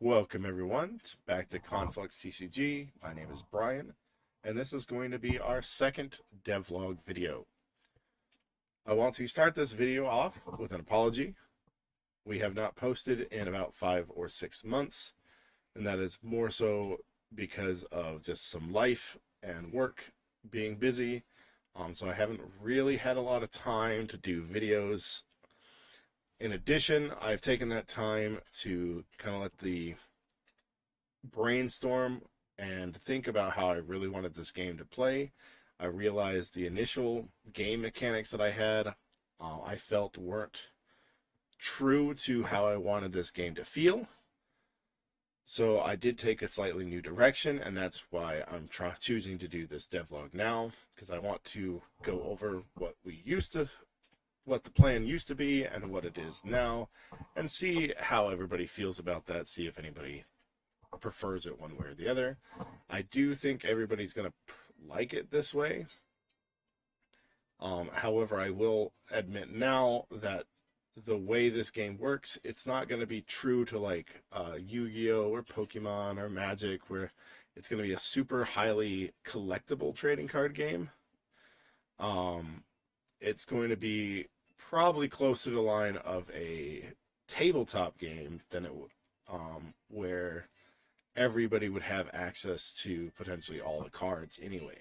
Welcome everyone back to Conflux TCG. My name is Brian, and this is going to be our second devlog video. I want to start this video off with an apology. We have not posted in about 5 or 6 months, and that is more so because of just some life and work being busy. So I haven't really had a lot of time to do videos. In addition, I've taken that time to kind of let the brainstorm and think about how I really wanted this game to play. I realized the initial game mechanics that I had, I felt weren't true to how I wanted this game to feel. So I did take a slightly new direction, and that's why I'm choosing to do this devlog now, because I want to go over what the plan used to be and what it is now, and see how everybody feels about that, see if anybody prefers it one way or the other. I do think everybody's going to like it this way. However, I will admit now that the way this game works, it's not going to be true to like Yu-Gi-Oh! Or Pokemon or Magic, where it's going to be a super highly collectible trading card game. It's going to be probably closer to the line of a tabletop game than it would, where everybody would have access to potentially all the cards anyway.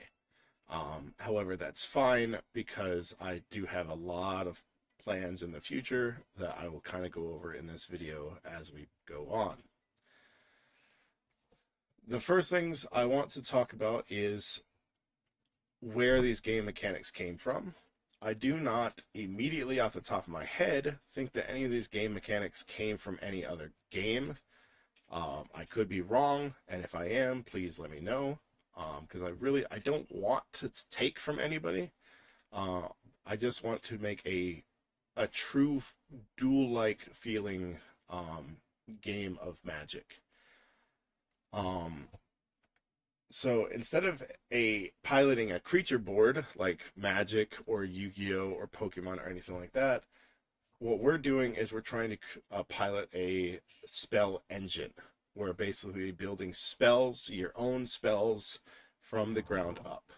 However, that's fine because I do have a lot of plans in the future that I will kind of go over in this video as we go on. The first things I want to talk about is where these game mechanics came from. I do not immediately off the top of my head think that any of these game mechanics came from any other game. I could be wrong, and if I am, please let me know, because I don't want to take from anybody. I just want to make a true duel-like feeling game of Magic. So instead of piloting a creature board like Magic or Yu-Gi-Oh! Or Pokemon or anything like that, what we're doing is we're trying to pilot a spell engine. We're basically building spells, your own spells, from the ground up.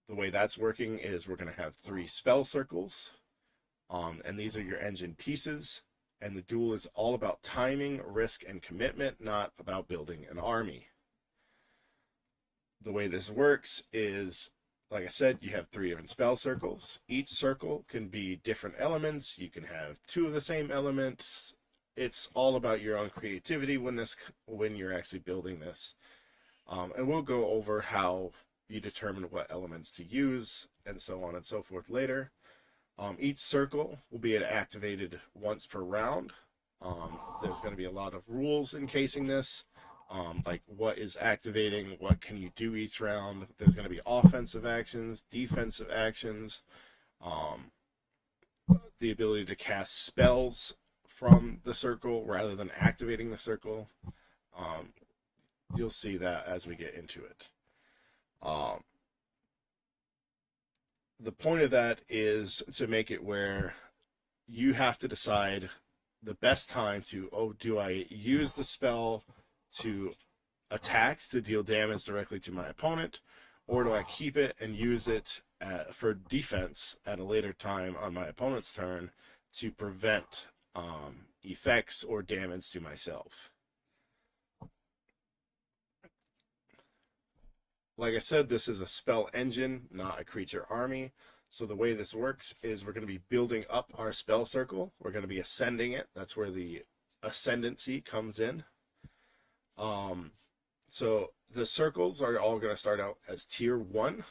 The way that's working is we're going to have 3 spell circles, and these are your engine pieces. And the duel is all about timing, risk, and commitment, not about building an army. The way this works is, like I said, you have 3 different spell circles. Each circle can be different elements. You can have 2 of the same element. It's all about your own creativity when you're actually building this. And we'll go over how you determine what elements to use and so on and so forth later. Each circle will be activated once per round. There's going to be a lot of rules encasing this. Like what is activating, what can you do each round. There's going to be offensive actions, defensive actions, the ability to cast spells from the circle rather than activating the circle. You'll see that as we get into it. The point of that is to make it where you have to decide the best time to, do I use the spell to attack, to deal damage directly to my opponent, or do I keep it and use it for defense at a later time on my opponent's turn to prevent effects or damage to myself. Like I said, this is a spell engine, not a creature army. So the way this works is we're going to be building up our spell circle. We're going to be ascending it. That's where the ascendancy comes in. So the circles are all going to start out as tier 1.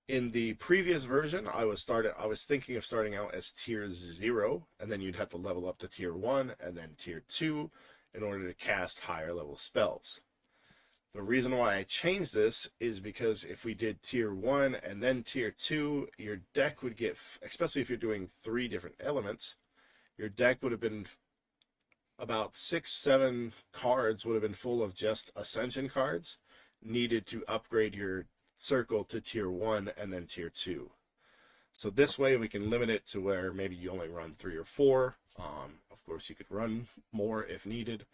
In the previous version, I was thinking of starting out as tier 0, and then you'd have to level up to tier 1 and then tier 2 in order to cast higher level spells. The reason why I changed this is because if we did tier 1 and then tier 2, your deck would get, especially if you're doing 3 different elements, your deck would have been about 6-7 cards would have been full of just ascension cards needed to upgrade your circle to tier 1 and then tier 2. So this way we can limit it to where maybe you only run 3 or 4. Of course, you could run more if needed.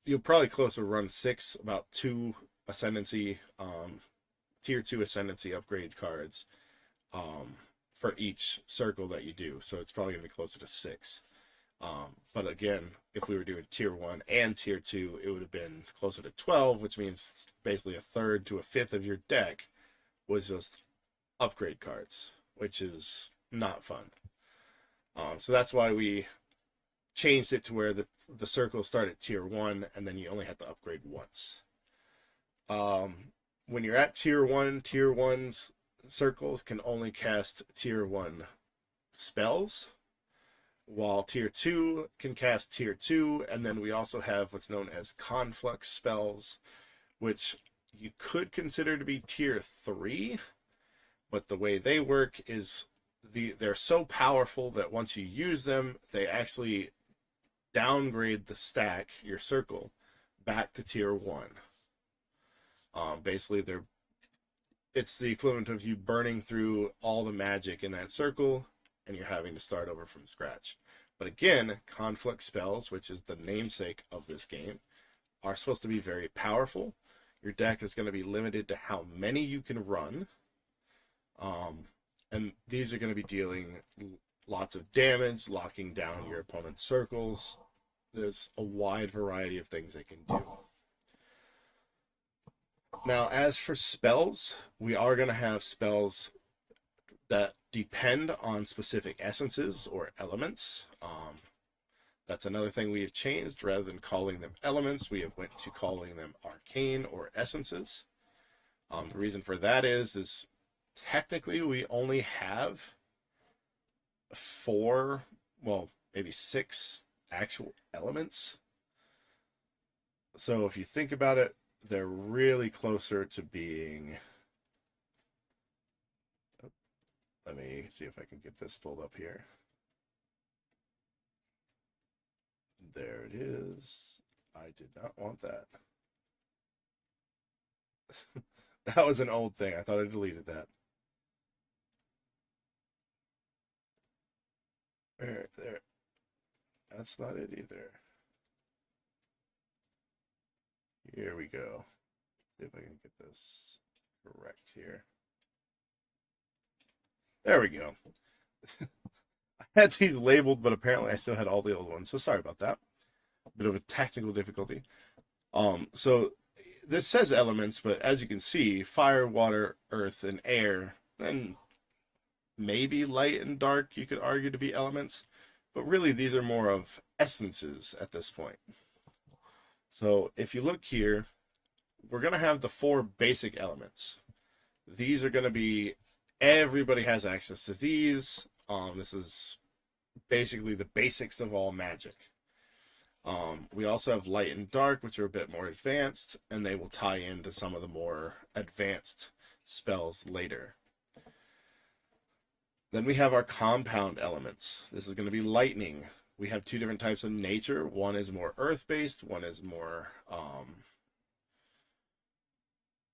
You'll probably closer run 6, about 2 Ascendancy, Tier 2 Ascendancy upgrade cards for each circle that you do. So it's probably going to be closer to 6. But again, if we were doing Tier 1 and Tier 2, it would have been closer to 12, which means basically a third to a fifth of your deck was just upgrade cards, which is not fun. So that's why we changed it to where the circles start at Tier 1, and then you only have to upgrade once. When you're at Tier 1, Tier 1's circles can only cast Tier 1 spells, while Tier 2 can cast Tier 2, and then we also have what's known as Conflux Spells, which you could consider to be Tier 3, but the way they work is they're so powerful that once you use them, they actually downgrade the stack, your circle, back to Tier 1. Basically, it's the equivalent of you burning through all the magic in that circle, and you're having to start over from scratch. But again, Conflux Spells, which is the namesake of this game, are supposed to be very powerful. Your deck is going to be limited to how many you can run. And these are going to be dealing lots of damage, locking down your opponent's circles. There's a wide variety of things they can do. Now, as for spells, we are going to have spells that depend on specific essences or elements. That's another thing we have changed. Rather than calling them elements, we have went to calling them arcane or essences. The reason for that is technically we only have 4, well, maybe 6 actual elements. So if you think about it, they're really closer to being... Let me see if I can get this pulled up here. There it is. I did not want that. That was an old thing. I thought I deleted that. There. That's not it either. Here we go. See if I can get this correct here. There we go. I had these labeled, but apparently I still had all the old ones, so sorry about that. Bit of a technical difficulty. So this says elements, but as you can see, fire, water, earth, and air, and maybe light and dark you could argue to be elements, but really these are more of essences at this point. So if you look here, we're going to have the 4 basic elements. These are going to be, everybody has access to these. This is basically the basics of all magic. We also have light and dark, which are a bit more advanced, and they will tie into some of the more advanced spells later. Then we have our compound elements. This is going to be lightning. We have 2 different types of nature. One is more earth-based, one is more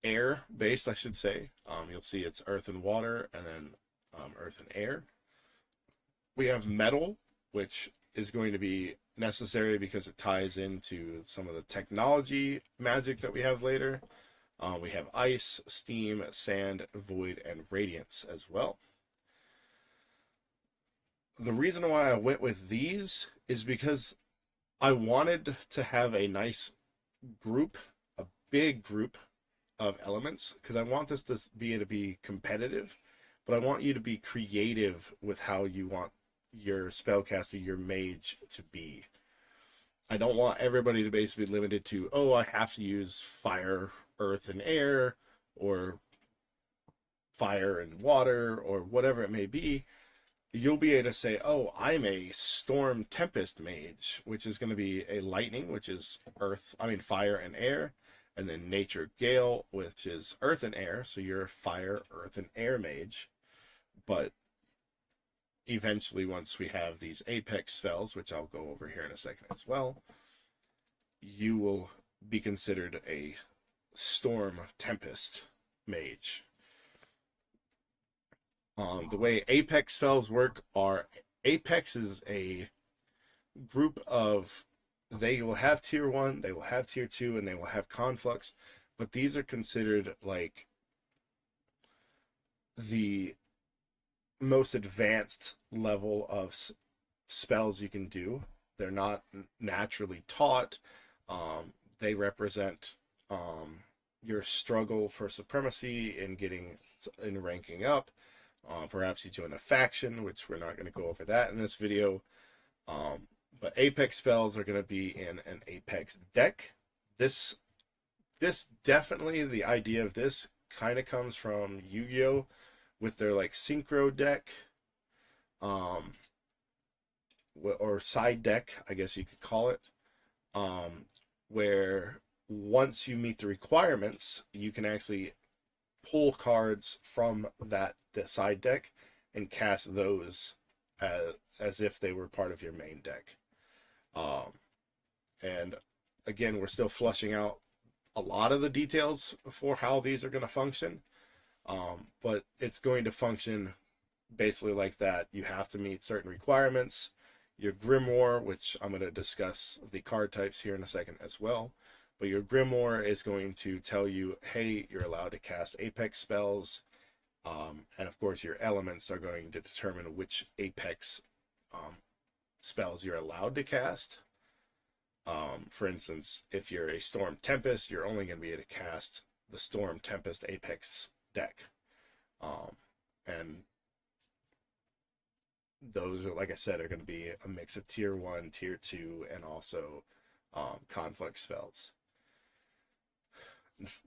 air-based, I should say. You'll see it's earth and water, and then earth and air. We have metal, which is going to be necessary because it ties into some of the technology magic that we have later. We have ice, steam, sand, void, and radiance as well. The reason why I went with these is because I wanted to have a nice group, a big group of elements, because I want this to be competitive, but I want you to be creative with how you want your spellcaster, your mage to be. I don't want everybody to basically be limited to, oh, I have to use fire, earth, and air, or fire and water, or whatever it may be. You'll be able to say, oh, I'm a storm tempest mage, which is going to be a lightning, which is fire and air, and then nature gale, which is earth and air. So you're a fire, earth, and air mage. But eventually, once we have these apex spells, which I'll go over here in a second as well, you will be considered a storm tempest mage. The way Apex spells work are, Apex is a group of, they will have tier 1, they will have tier 2, and they will have conflux, but these are considered like the most advanced level of spells you can do. They're not naturally taught. They represent your struggle for supremacy in getting in ranking up. Perhaps you join a faction, which we're not going to go over that in this video. But Apex spells are going to be in an Apex deck. This definitely, the idea of this kind of comes from Yu-Gi-Oh! With their like synchro deck, or side deck, I guess you could call it, where once you meet the requirements, you can actually pull cards from the side deck and cast those as if they were part of your main deck. And again, we're still flushing out a lot of the details for how these are going to function. But it's going to function basically like that. You have to meet certain requirements. Your Grimoire, which I'm going to discuss the card types here in a second as well, but your Grimoire is going to tell you, hey, you're allowed to cast Apex spells. And of course, your elements are going to determine which Apex spells you're allowed to cast. For instance, if you're a Storm Tempest, you're only going to be able to cast the Storm Tempest Apex deck. And those are, like I said, are going to be a mix of tier 1, tier 2, and also conflict spells.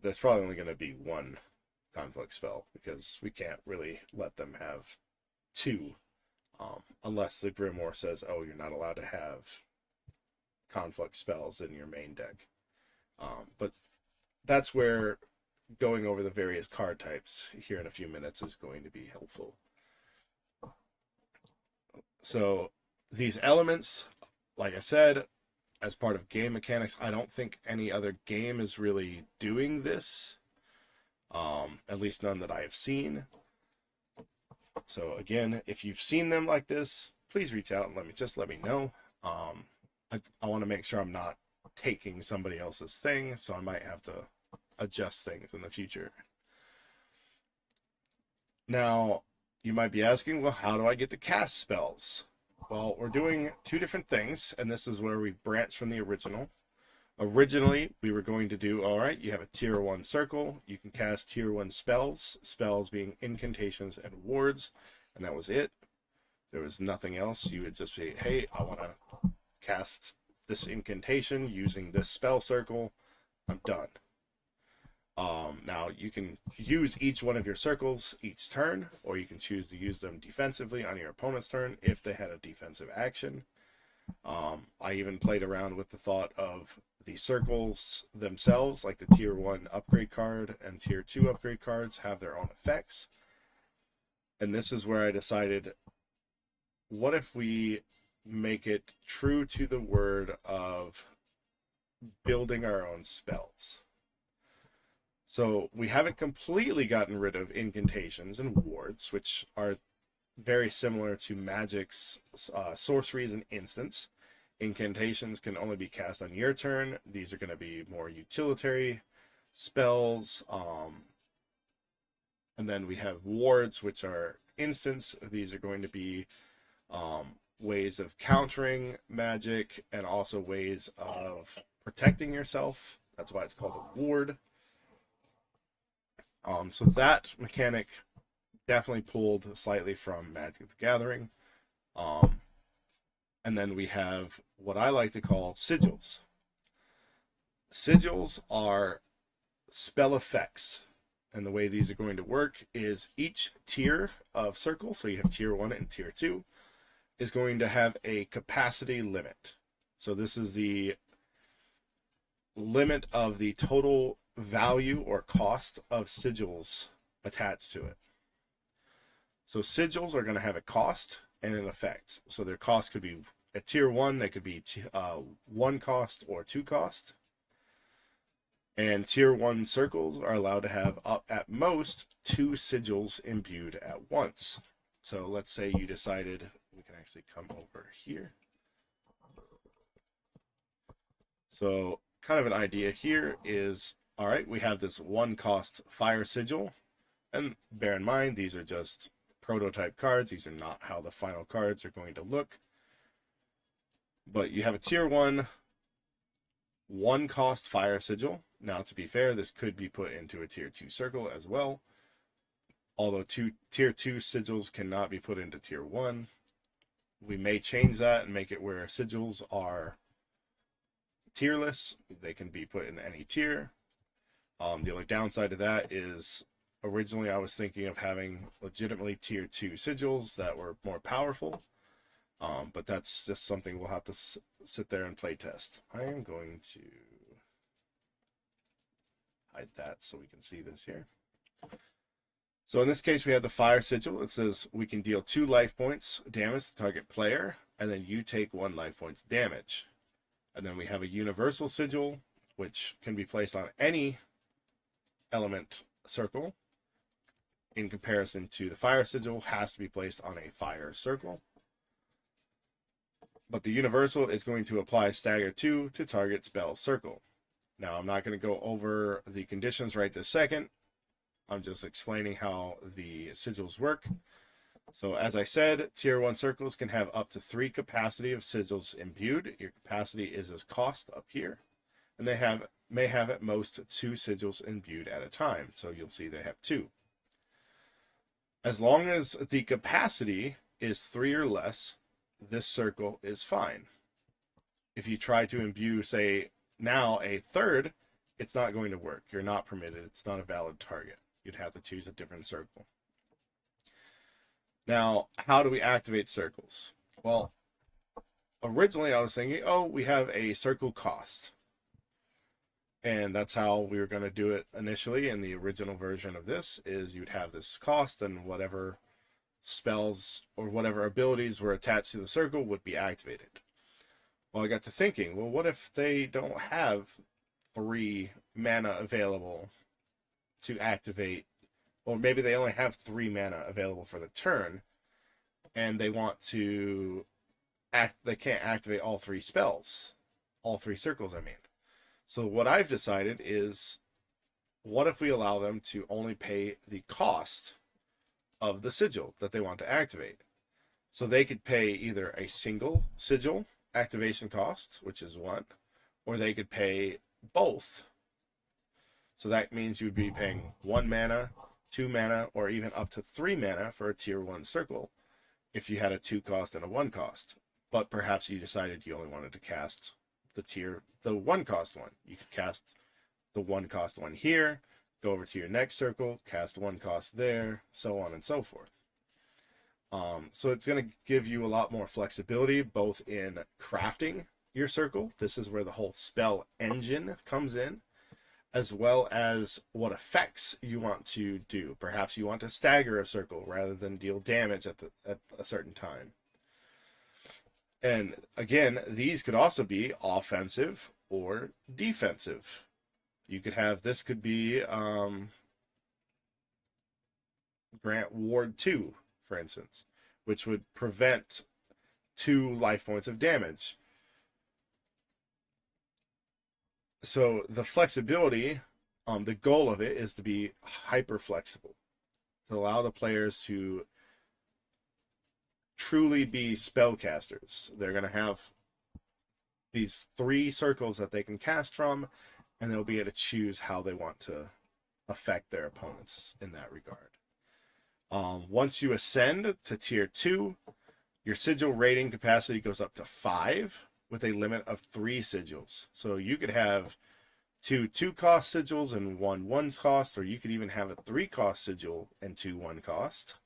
There's probably only going to be one conflict spell because we can't really let them have two, unless the Grimoire says, oh, you're not allowed to have conflict spells in your main deck. But that's where going over the various card types here in a few minutes is going to be helpful. So these elements, like I said, as part of game mechanics, I don't think any other game is really doing this, at least none that I have seen. So again, if you've seen them like this, please reach out and let me know. I want to make sure I'm not taking somebody else's thing, so I might have to adjust things in the future. Now, you might be asking, well, how do I get to cast spells? Well, we're doing two different things, and this is where we branch from the original. Originally, we were going to do, all right, you have a tier 1 circle. You can cast tier 1 spells, spells being incantations and wards, and that was it. There was nothing else. You would just say, hey, I want to cast this incantation using this spell circle. I'm done. Now, you can use each one of your circles each turn, or you can choose to use them defensively on your opponent's turn if they had a defensive action. I even played around with the thought of the circles themselves, like the tier 1 upgrade card and tier 2 upgrade cards have their own effects. And this is where I decided, what if we make it true to the word of building our own spells? So we haven't completely gotten rid of incantations and wards, which are very similar to Magic's sorceries and instants. Incantations can only be cast on your turn. These are going to be more utilitary spells. And then we have wards, which are instants. These are going to be ways of countering magic and also ways of protecting yourself. That's why it's called a ward. So that mechanic definitely pulled slightly from Magic the Gathering. And then we have what I like to call sigils. Sigils are spell effects. And the way these are going to work is each tier of circle, so you have tier 1 and tier 2, is going to have a capacity limit. So this is the limit of the total value or cost of sigils attached to it. So sigils are going to have a cost and an effect. So their cost could be at tier 1, they could be 1 cost or 2 cost. And tier 1 circles are allowed to have up at most 2 sigils imbued at once. So let's say you decided, we can actually come over here. So kind of an idea here is, all right, we have this 1 cost fire sigil. And bear in mind, these are just prototype cards. These are not how the final cards are going to look. But you have a tier 1 cost fire sigil. Now, to be fair, this could be put into a tier 2 circle as well. Although tier 2 sigils cannot be put into tier 1. We may change that and make it where sigils are tierless. They can be put in any tier. The only downside to that is originally I was thinking of having legitimately tier 2 sigils that were more powerful. But that's just something we'll have to sit there and play test. I am going to hide that so we can see this here. So in this case, we have the fire sigil. It says we can deal 2 life points damage to target player, and then you take 1 life points damage. And then we have a universal sigil, which can be placed on any element circle. In comparison to the fire sigil, has to be placed on a fire circle. But the universal is going to apply stagger 2 to target spell circle. Now, I'm not going to go over the conditions right this second. I'm just explaining how the sigils work. So as I said, tier 1 circles can have up to 3 capacity of sigils imbued. Your capacity is as cost up here. And they may have at most 2 sigils imbued at a time. So you'll see they have 2. As long as the capacity is 3 or less, this circle is fine. If you try to imbue, say, now a third, it's not going to work. You're not permitted. It's not a valid target. You'd have to choose a different circle. Now, how do we activate circles? Well, originally I was thinking, oh, we have a circle cost. And that's how we were going to do it initially in the original version of this, is you'd have this cost and whatever spells or whatever abilities were attached to the circle would be activated. Well, I got to thinking, well, what if they don't have 3 mana available to activate, or maybe they only have 3 mana available for the turn, and they want to they can't activate all 3 spells, all 3 circles, I mean. So what I've decided is, what if we allow them to only pay the cost of the sigil that they want to activate? So they could pay either a single sigil activation cost, which is 1, or they could pay both. So that means you'd be paying 1 mana, 2 mana, or even up to 3 mana for a tier 1 circle if you had a 2 cost and a 1 cost. But perhaps you decided you only wanted to cast the 1 cost one. You could cast the 1 cost one here, go over to your next circle, cast 1 cost there, so on and so forth. So it's going to give you a lot more flexibility, both in crafting your circle. This is where the whole spell engine comes in, as well as what effects you want to do. Perhaps you want to stagger a circle rather than deal damage at a certain time. And again, these could also be offensive or defensive. You could have, this could be grant ward 2, for instance, which would prevent 2 life points of damage. So the flexibility, the goal of it is to be hyper flexible, to allow the players to truly be spellcasters. They're going to have these 3 circles that they can cast from, and they'll be able to choose how they want to affect their opponents in that regard. Once you ascend to tier 2, your sigil rating capacity goes up to 5 with a limit of 3 sigils. So you could have 2 2-cost sigils and 1 1-cost, or you could even have a 3-cost sigil and 2 1-cost.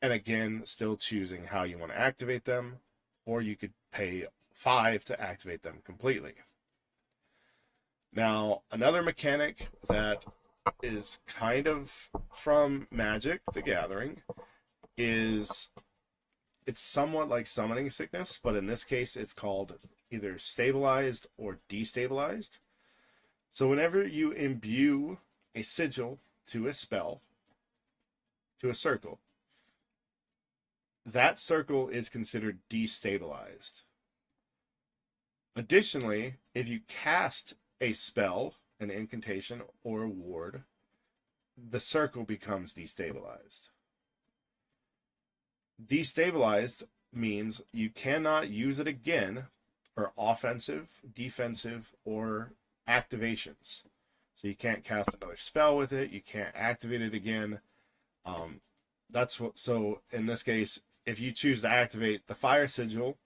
And again, still choosing how you want to activate them, or you could pay 5 to activate them completely. Now, another mechanic that is kind of from Magic the Gathering is, it's somewhat like summoning sickness, but in this case it's called either stabilized or destabilized. So whenever you imbue a sigil to a spell, to a circle, that circle is considered destabilized. Additionally, if you cast a spell, an incantation, or a ward, the circle becomes destabilized. Destabilized means you cannot use it again for offensive, defensive, or activations. So you can't cast another spell with it. You can't activate it again. That's what. So in this case, if you choose to activate the fire sigil,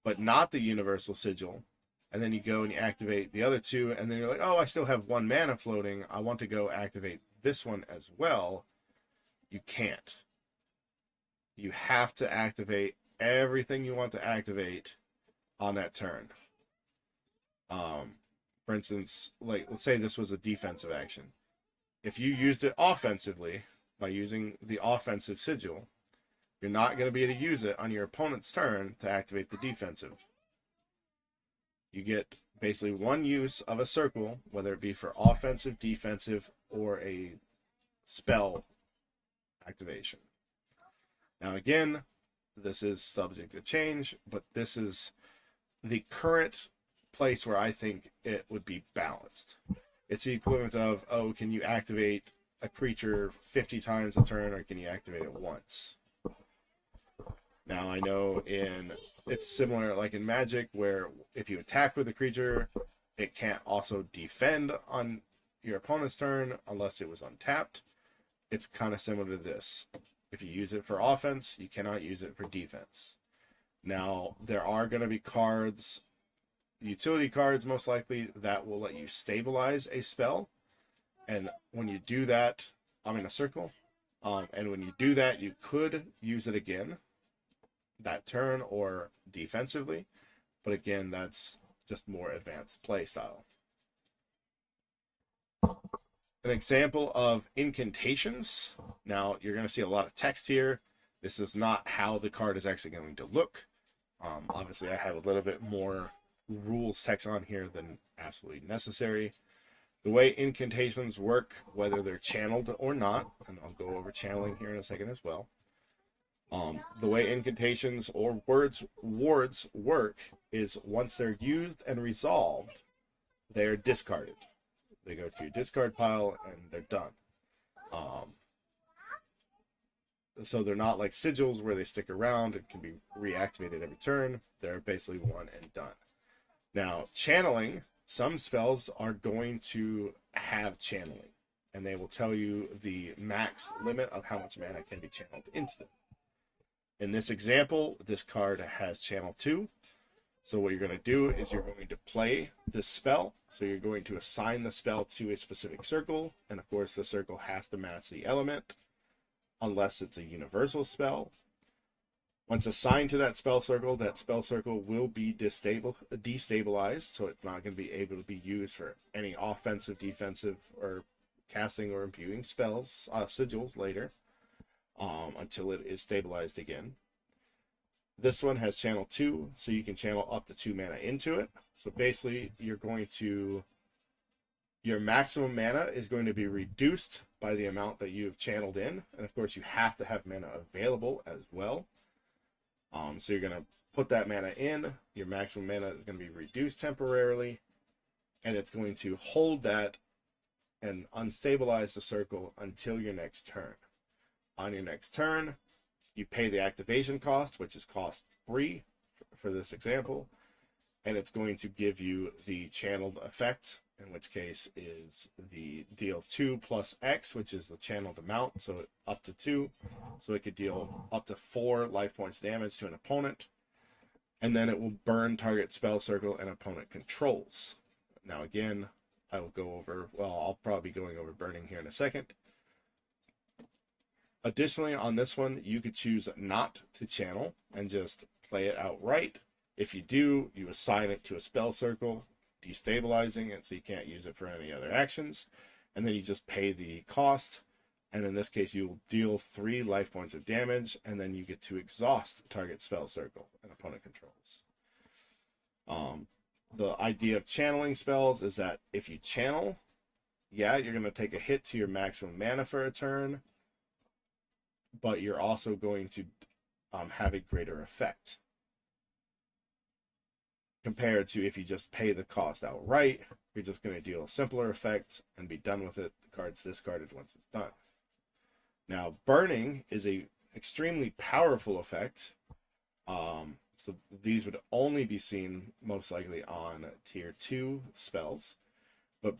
but not the universal sigil, and then you go and you activate the other two, and then you're like, oh, I still have 1 mana floating. I want to go activate this one as well. You can't. You have to activate everything you want to activate on that turn. For instance, like, let's say this was a defensive action. If you used it offensively by using the offensive sigil, you're not going to be able to use it on your opponent's turn to activate the defensive. You get basically one use of a circle, whether it be for offensive, defensive, or a spell activation. Now again, this is subject to change, but this is the current place where I think it would be balanced. It's the equivalent of, oh, can you activate a creature 50 times a turn, or can you activate it once? Now I know it's similar like in Magic, where if you attack with a creature, it can't also defend on your opponent's turn unless it was untapped. It's kind of similar to this. If you use it for offense, you cannot use it for defense. Now, there are going to be cards, utility cards most likely, that will let you stabilize a spell. And when you do that, I'm in a circle. And when you do that, you could use it again that turn or defensively. But again, that's just more advanced play style. An example of incantations. Now, you're going to see a lot of text here. This is not how the card is actually going to look. Obviously, I have a little bit more rules text on here than absolutely necessary. The way incantations work, whether they're channeled or not, and I'll go over channeling here in a second as well. The way incantations or wards work is once they're used and resolved, they're discarded. They go to your discard pile and they're done. So they're not like sigils where they stick around and can be reactivated every turn. They're basically one and done. Now, channeling, some spells are going to have channeling, and they will tell you the max limit of how much mana can be channeled into them. In this example, this card has channel 2. So what you're going to do is you're going to play this spell. So you're going to assign the spell to a specific circle. And of course, the circle has to match the element, unless it's a universal spell. Once assigned to that spell circle will be destabilized. So it's not going to be able to be used for any offensive, defensive, or casting or imbuing spells, sigils later, until it is stabilized again. This one has channel 2, so you can channel up to 2 mana into it. So basically, your maximum mana is going to be reduced by the amount that you've channeled in. And of course, you have to have mana available as well. So you're going to put that mana in. Your maximum mana is going to be reduced temporarily. And it's going to hold that and unstabilize the circle until your next turn. On your next turn, you pay the activation cost, which is cost 3 for this example, and it's going to give you the channeled effect, in which case is the deal 2 plus X, which is the channeled amount, so up to 2. So it could deal up to 4 life points damage to an opponent, and then it will burn target spell circle and opponent controls. Now again, I'll probably be going over burning here in a second. Additionally, on this one, you could choose not to channel and just play it outright. If you do, you assign it to a spell circle, destabilizing it so you can't use it for any other actions. And then you just pay the cost. And in this case, you will deal 3 life points of damage, and then you get to exhaust target spell circle and opponent controls. The idea of channeling spells is that if you channel, yeah, you're going to take a hit to your maximum mana for a turn, but you're also going to have a greater effect compared to if you just pay the cost outright. You're just going to deal a simpler effect and be done with it. The card's discarded once it's done. Now, burning is a extremely powerful effect. So these would only be seen most likely on tier 2 spells. But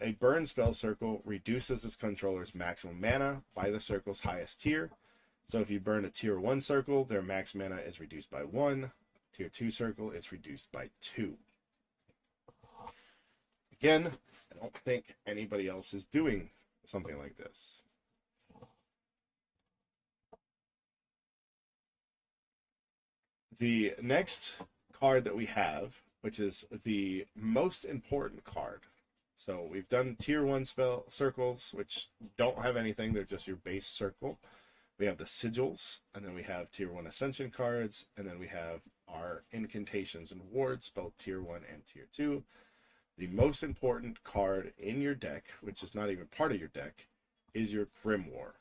a burn spell circle reduces its controller's maximum mana by the circle's highest tier. So if you burn a tier 1 circle, their max mana is reduced by 1. Tier 2 circle is reduced by 2. Again, I don't think anybody else is doing something like this. The next card that we have, which is the most important card. So we've done tier 1 spell circles, which don't have anything. They're just your base circle. We have the sigils, and then we have tier 1 ascension cards, and then we have our incantations and wards, both tier 1 and tier 2. The most important card in your deck, which is not even part of your deck, is your Grimoire.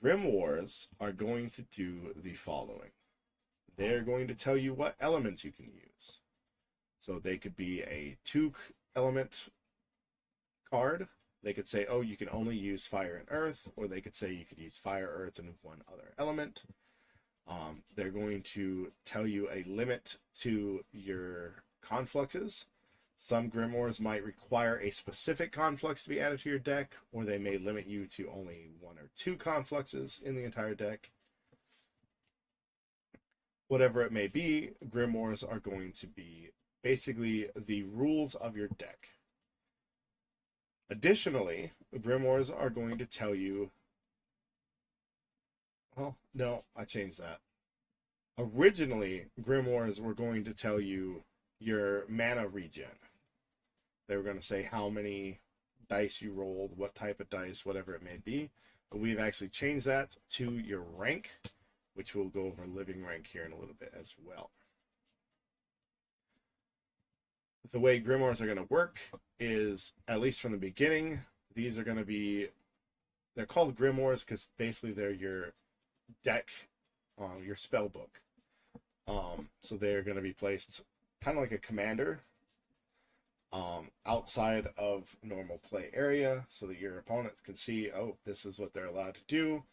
Grimoires are going to do the following. They're going to tell you what elements you can use. So they could be a 2-element card. They could say, oh, you can only use fire and earth, or they could say you could use fire, earth, and one other element. They're going to tell you a limit to your confluxes. Some Grimoires might require a specific conflux to be added to your deck, or they may limit you to only 1 or 2 confluxes in the entire deck. Whatever it may be, Grimoires are going to be basically the rules of your deck. Additionally, Grimoires are going to tell you... Well, no, I changed that. Originally, Grimoires were going to tell you your mana regen. They were going to say how many dice you rolled, what type of dice, whatever it may be. But we've actually changed that to your rank, which we'll go over living rank here in a little bit as well. The way Grimoires are going to work is, at least from the beginning, these are going to be, they're called Grimoires because basically they're your deck, your spell book. So they're going to be placed kind of like a commander outside of normal play area so that your opponent can see, oh, this is what they're allowed to do.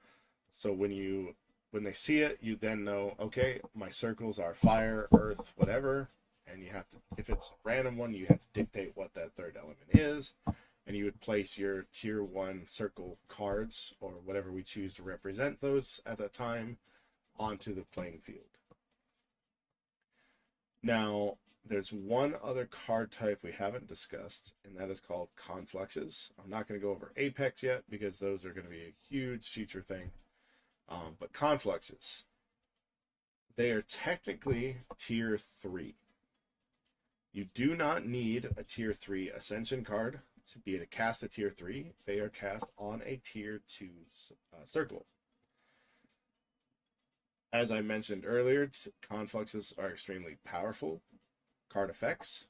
So when they see it, you then know, okay, my circles are fire, earth, whatever, and you have to, if it's a random one, you have to dictate what that third element is, and you would place your tier 1 circle cards, or whatever we choose to represent those at that time, onto the playing field. Now, there's one other card type we haven't discussed, and that is called confluxes. I'm not going to go over Apex yet, because those are going to be a huge future thing. But confluxes, they are technically tier 3. You do not need a tier 3 ascension card to be able to cast a tier 3. They are cast on a tier 2 circle. As I mentioned earlier, confluxes are extremely powerful card effects,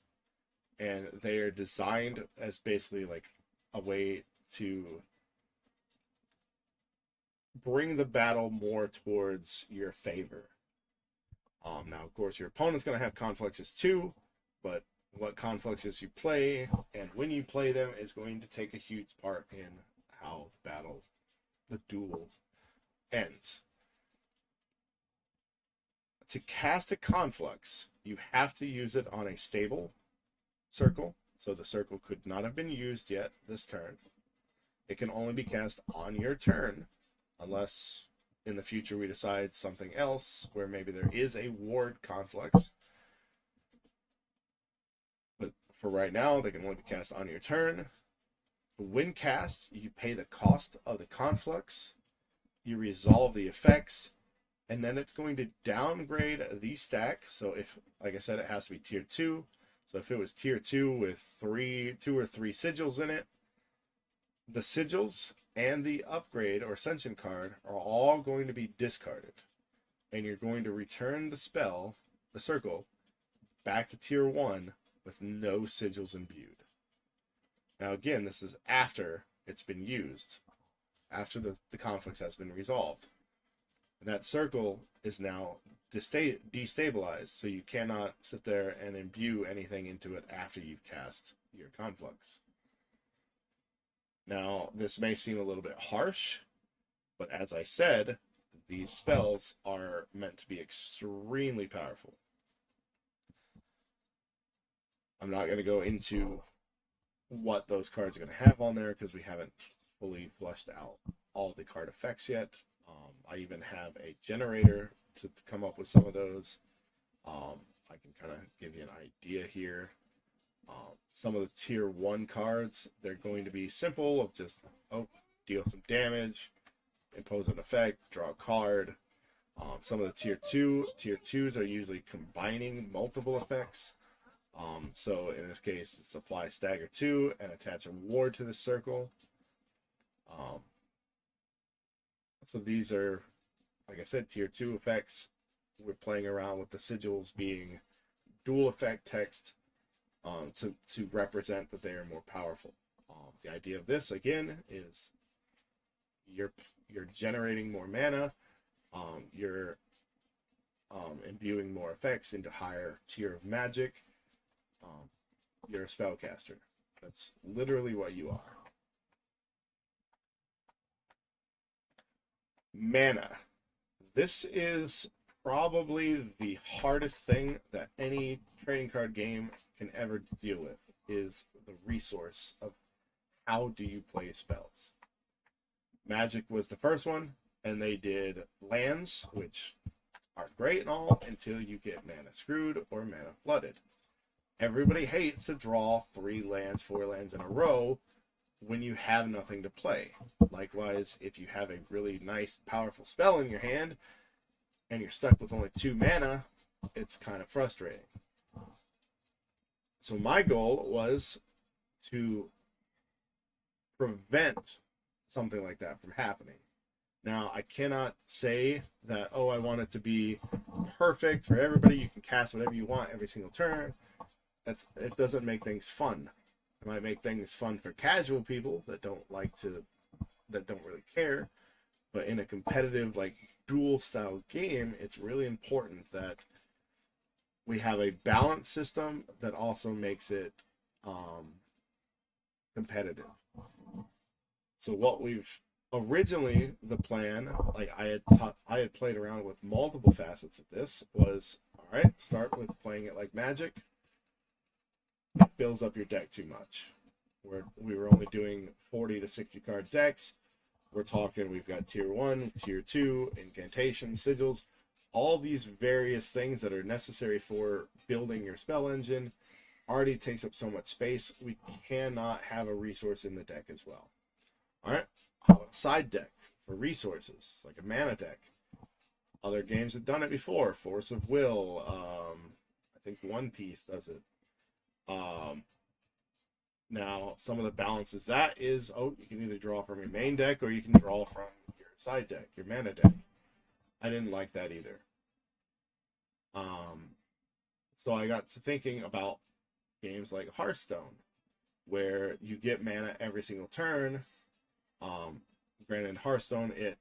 and they are designed as basically like a way to bring the battle more towards your favor. Now, of course, your opponent's going to have confluxes too, but what confluxes you play and when you play them is going to take a huge part in how the duel ends. To cast a conflux, you have to use it on a stable circle, so the circle could not have been used yet this turn. It can only be cast on your turn, unless in the future we decide something else, where maybe there is a ward conflux. But for right now, they can only be cast on your turn. When cast, you pay the cost of the conflux, you resolve the effects, and then it's going to downgrade the stack. So if, like I said, it has to be tier 2. So if it was tier 2 with 2 or 3 sigils in it, the sigils and the upgrade or ascension card are all going to be discarded. And you're going to return the spell, the circle, back to tier 1 with no sigils imbued. Now again, this is after it's been used, after the conflict has been resolved. And that circle is now destabilized, so you cannot sit there and imbue anything into it after you've cast your conflux. Now, this may seem a little bit harsh, but as I said, these spells are meant to be extremely powerful. I'm not going to go into what those cards are going to have on there because we haven't fully flushed out all the card effects yet. I even have a generator to come up with some of those. I can kind of give you an idea here. Some of the tier 1 cards, they're going to be simple of just, deal some damage, impose an effect, draw a card. Some of the tier 2s are usually combining multiple effects. So in this case, it's apply stagger 2 and attach a ward to the circle. So these are, like I said, tier 2 effects. We're playing around with the sigils being dual effect text to represent that they are more powerful. The idea of this, again, is you're generating more mana. You're imbuing more effects into higher tier of magic. You're a spellcaster. That's literally what you are. Mana. This is probably the hardest thing that any trading card game can ever deal with, is the resource of how do you play spells. Magic was the first one, and they did lands, which are great and all until you get mana screwed or mana flooded. Everybody hates to draw 3 lands, 4 lands in a row when you have nothing to play. Likewise, if you have a really nice, powerful spell in your hand and you're stuck with only 2 mana, it's kind of frustrating. So my goal was to prevent something like that from happening. Now, I cannot say that, I want it to be perfect for everybody. You can cast whatever you want every single turn. It doesn't make things fun. It might make things fun for casual people that don't really care. But in a competitive, like, duel style game, it's really important that we have a balanced system that also makes it competitive. So what we've originally, the plan, like I had played around with multiple facets of this, was, all right, start with playing it like Magic. It fills up your deck too much. We were only doing 40 to 60 card decks. We're talking, we've got tier 1, tier 2, incantations, sigils, all these various things that are necessary for building your spell engine already takes up so much space. We cannot have a resource in the deck as well. All right, how about a side deck for resources, like a mana deck? Other games have done it before. Force of Will. I think One Piece does it. Now, some of the balances that is, you can either draw from your main deck or you can draw from your side deck, your mana deck. I didn't like that either. So I got to thinking about games like Hearthstone, where you get mana every single turn. Granted, in Hearthstone, it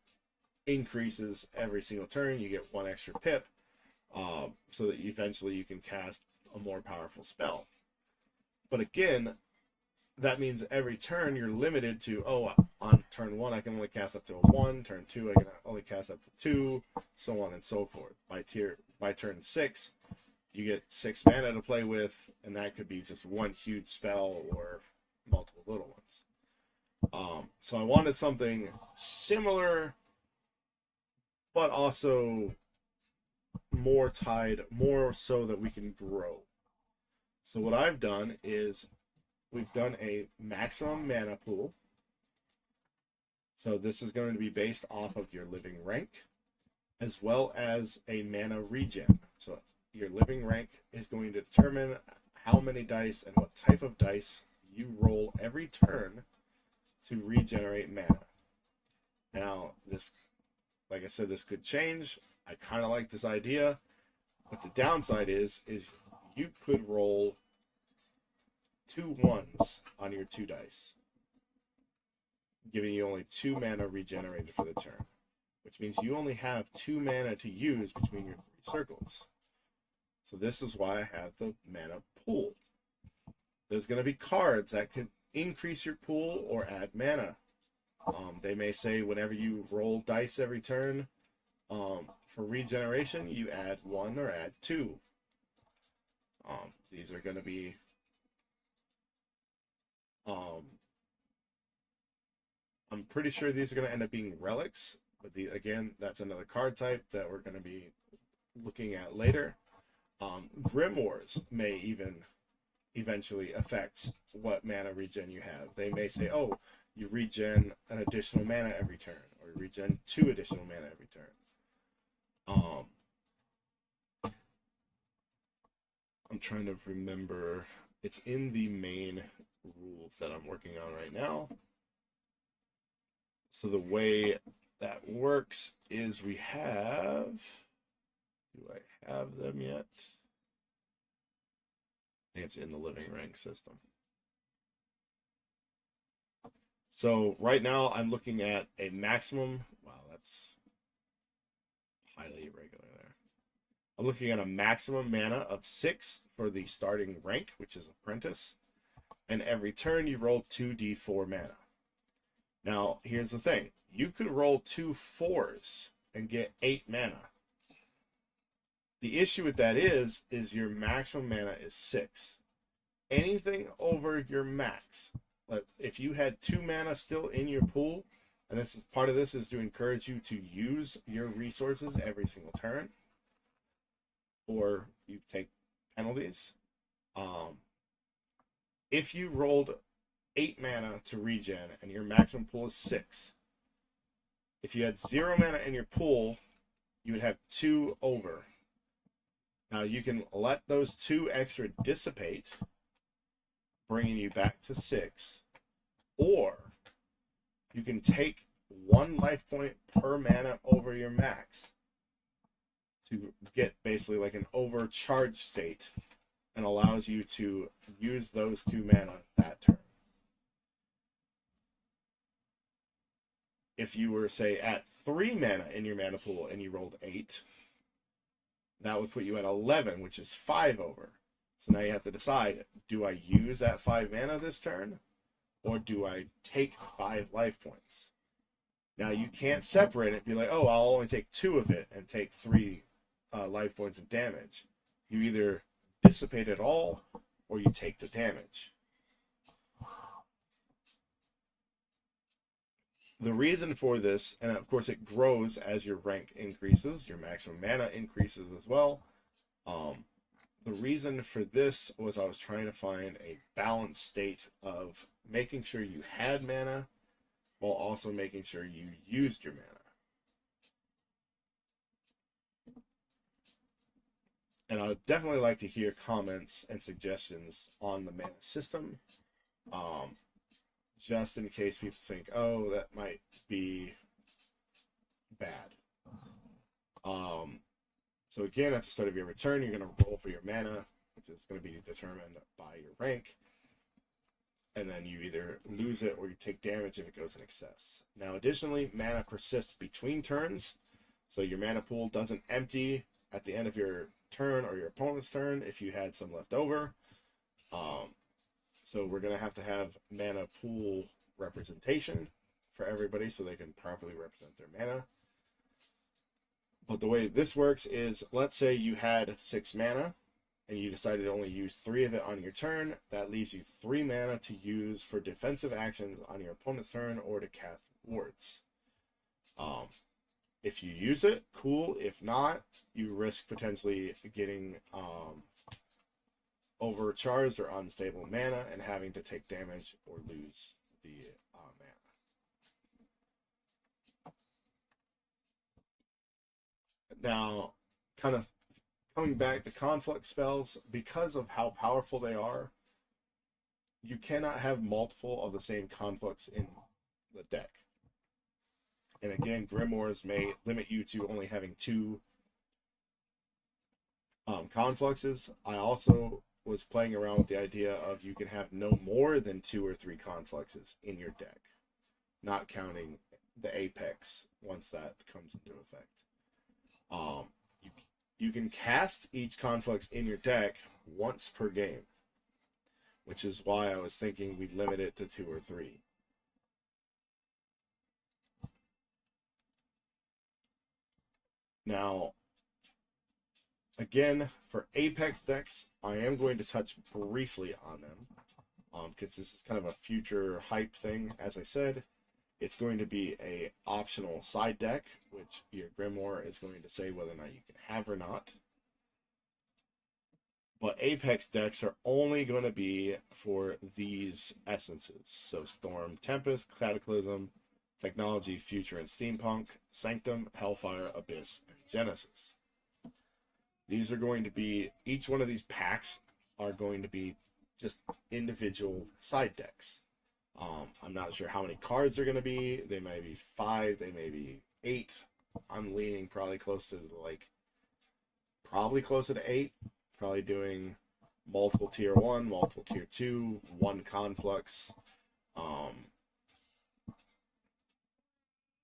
increases every single turn. You get 1 extra pip, so that eventually you can cast a more powerful spell. But again, that means every turn you're limited to, on turn 1 I can only cast up to a 1, turn 2 I can only cast up to 2, so on and so forth. By turn 6, you get 6 mana to play with, and that could be just one huge spell or multiple little ones. So I wanted something similar, but also more so that we can grow. So what I've done is we've done a maximum mana pool. So this is going to be based off of your living rank, as well as a mana regen. So your living rank is going to determine how many dice and what type of dice you roll every turn to regenerate mana. Now, this, like I said, this could change. I kind of like this idea, but the downside is you could roll 2 1s on your 2 dice, giving you only 2 mana regenerated for the turn, which means you only have 2 mana to use between your 3 circles. So this is why I have the mana pool. There's going to be cards that could increase your pool or add mana. They may say whenever you roll dice every turn, for regeneration, you add 1 or add 2. These are going to be I'm pretty sure these are going to end up being relics, but again, that's another card type that we're going to be looking at later. Grimoires may even eventually affect what mana regen you have. They may say, oh, you regen an additional mana every turn, or you regen 2 additional mana every turn. I'm trying to remember. It's in the main rules that I'm working on right now. So the way that works is we have... Do I have them yet? I think it's in the living rank system. So right now I'm looking at a maximum. Wow, that's highly irregular there. I'm looking at a maximum mana of 6 for the starting rank, which is Apprentice. And every turn you roll 2d4 mana. Now, here's the thing. You could roll 2 4s and get 8 mana. The issue with that is your maximum mana is 6. Anything over your max, like if you had 2 mana still in your pool, and this is part of this is to encourage you to use your resources every single turn, or you take penalties. If you rolled 8 mana to regen and your maximum pool is 6, if you had 0 mana in your pool, you would have 2 over. Now you can let those 2 extra dissipate, bringing you back to 6, or you can take 1 life point per mana over your max to get basically like an overcharged state, and allows you to use those 2 mana that turn. If you were, say, at 3 mana in your mana pool and you rolled 8, that would put you at 11, which is 5 over. So now you have to decide, do I use that 5 mana this turn, or do I take 5 life points? Now you can't separate it and be like, oh, I'll only take 2 of it and take 3 life points of damage. You either dissipate it all, or you take the damage. The reason for this, and of course it grows as your rank increases, your maximum mana increases as well. The reason for this was I was trying to find a balanced state of making sure you had mana while also making sure you used your mana. And I would definitely like to hear comments and suggestions on the mana system. Just in case people think, oh, that might be bad. So again, at the start of your return, you're going to roll for your mana, which is going to be determined by your rank. And then you either lose it or you take damage if it goes in excess. Now, additionally, mana persists between turns. So your mana pool doesn't empty at the end of your turn or your opponent's turn if you had some left over. So we're going to have mana pool representation for everybody so they can properly represent their mana. But the way this works is, let's say you had 6 mana and you decided to only use 3 of it on your turn. That leaves you 3 mana to use for defensive actions on your opponent's turn or to cast wards. If you use it, cool. If not, you risk potentially getting overcharged or unstable mana and having to take damage or lose the mana. Now, kind of coming back to Conflux Spells, because of how powerful they are, you cannot have multiple of the same Conflux in the deck. And again, Grimoires may limit you to only having 2 Confluxes, I also was playing around with the idea of you can have no more than 2 or 3 confluxes in your deck, not counting the apex once that comes into effect. You, you can cast each conflux in your deck once per game, which is why I was thinking we'd limit it to 2 or 3. Now, again, for Apex decks, I am going to touch briefly on them, because this is kind of a future hype thing. As I said, it's going to be a optional side deck, which your Grimoire is going to say whether or not you can have or not. But Apex decks are only going to be for these essences. So Storm, Tempest, Cataclysm, Technology, Future, and Steampunk, Sanctum, Hellfire, Abyss, and Genesis. These are going to be, each one of these packs are going to be just individual side decks. I'm not sure how many cards are going to be. They may be 5, they may be 8. I'm leaning probably closer to 8. Probably doing multiple tier 1, multiple tier 2, 1 conflux,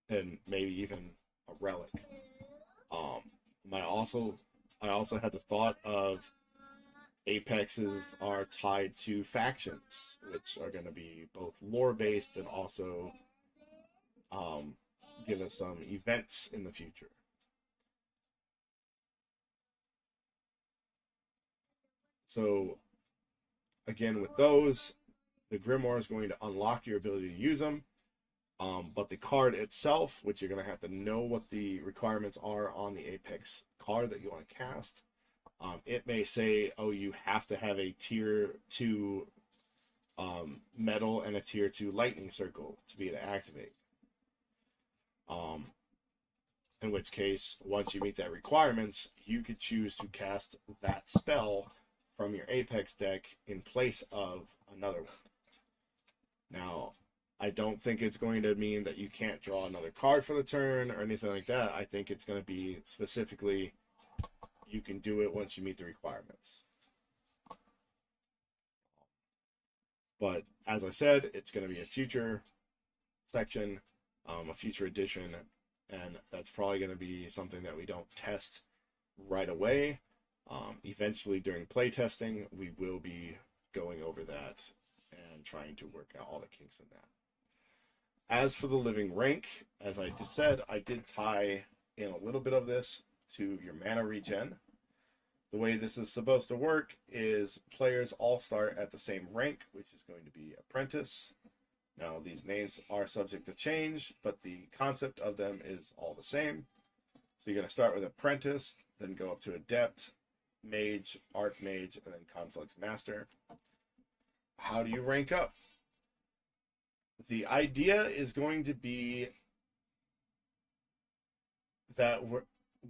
and maybe even a relic. I also had the thought of Apexes are tied to factions, which are going to be both lore-based and also give us some events in the future. So, again, with those, the Grimoire is going to unlock your ability to use them, but the card itself, which you're going to have to know what the requirements are on the Apex card that you want to cast, it may say, oh, you have to have a tier 2 metal and a tier 2 lightning circle to be able to activate. In which case, once you meet that requirements, you could choose to cast that spell from your Apex deck in place of another one. Now, I don't think it's going to mean that you can't draw another card for the turn or anything like that. I think it's going to be specifically you can do it once you meet the requirements. But as I said, it's going to be a future section, a future edition, and that's probably going to be something that we don't test right away. Eventually, during playtesting, we will be going over that and trying to work out all the kinks in that. As for the living rank, as I just said, I did tie in a little bit of this to your mana regen. The way this is supposed to work is players all start at the same rank, which is going to be Apprentice. Now, these names are subject to change, but the concept of them is all the same. So you're going to start with Apprentice, then go up to Adept, Mage, Archmage, and then Conflux Master. How do you rank up? The idea is going to be that